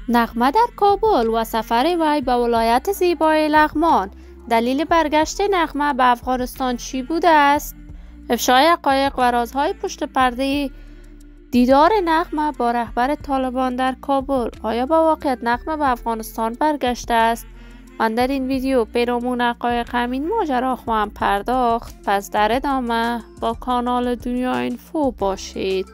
نغمه در کابل و سفر وی به ولایت زیبای لغمان. دلیل برگشت نغمه به افغانستان چی بوده است؟ افشای حقایق و رازهای پشت پرده دیدار نغمه با رهبر طالبان در کابل. آیا با واقعیت نغمه به افغانستان برگشته است؟ من در این ویدیو پیرامون حقایق همین ماجرا خواهم پرداخت. پس در ادامه با کانال دنیا اینفو باشید.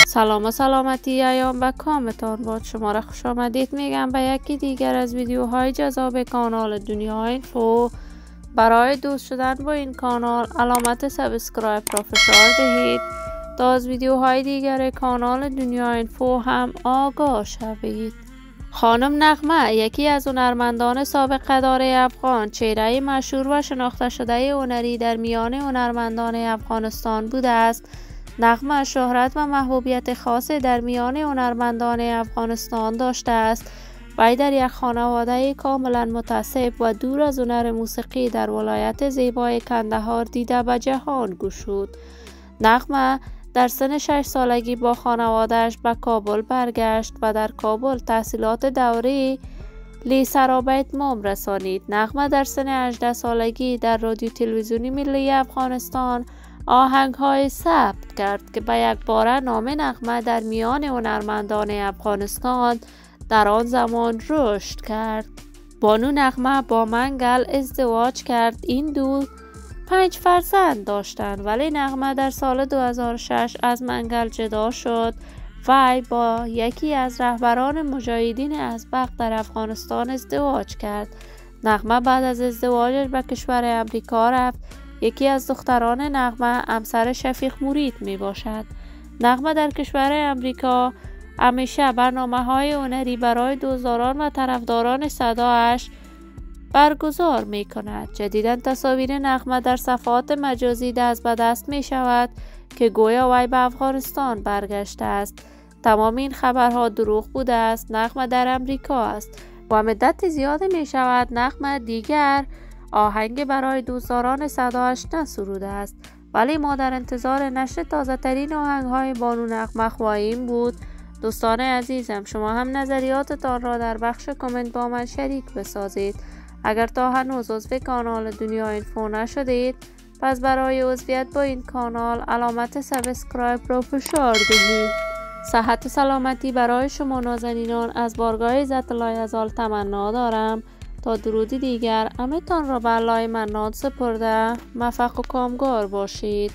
سلام و سلامتی ایام و کامتان باد. شما را خوش آمدید میگم به یکی دیگر از ویدیوهای جذاب کانال دنیا اینفو. برای دوست شدن با این کانال علامت سابسکرایب را فشار دهید تا از ویدیوهای دیگر کانال دنیا اینفو هم آگاه شوید. خانم نغمه یکی از هنرمندان سابق اداره افغان، چهره مشهور و شناخته شده هنری در میان هنرمندان افغانستان بوده است. نغمه شهرت و محبوبیت خاصی در میان هنرمندان افغانستان داشته است. وی در یک خانواده کاملا متعصب و دور از هنر موسیقی در ولایت زیبای کندهار دیده به جهان گشود. نغمه در سن 6 سالگی با خانوادهش به کابل برگشت و در کابل تحصیلات دوره لیسه به اتمام رسانید. نغمه در سن 18 سالگی در رادیو تلویزیونی ملی افغانستان آهنگ‌های ثبت کرد که به یک باره نام نغمه در میان هنرمندان افغانستان در آن زمان رشد کرد. بانو نغمه با منگل ازدواج کرد. این دو 5 فرزند داشتند، ولی نغمه در سال 2006 از منگل جدا شد. وی با یکی از رهبران مجاهدین ازبق در افغانستان ازدواج کرد. نغمه بعد از ازدواجش به کشور امریکا رفت. یکی از دختران نغمه همسر شفیق مرید می باشد. نغمه در کشور امریکا همیشه برنامه‌های هنری برای دوستداران و طرفداران صدایش برگزار می کند. جدیداً تصاویر نغمه در صفحات مجازی دست به دست می شود که گویا وی به افغانستان برگشته است. تمام این خبرها دروغ بوده است. نغمه در امریکا است و مدت زیادی می شود نغمه دیگر آهنگ برای دوستداران صدایش نسروده است، ولی ما در انتظار نشر تازه ترین آهنگ های بانو نغمه خواهیم بود. دوستان عزیزم، شما هم نظریاتتان را در بخش کامنت با من شریک بسازید. اگر تا هنوز عضو کانال دنیا اینفو نشدید، پس برای عضویت با این کانال علامت سابسکرایب را فشار دهید. صحت و سلامتی برای شما نازنینان از بارگاه عزت لایزال تمنا دارم. تا درودی دیگر همه‌تان را به الله منان سپرده موفق و کامگار باشید.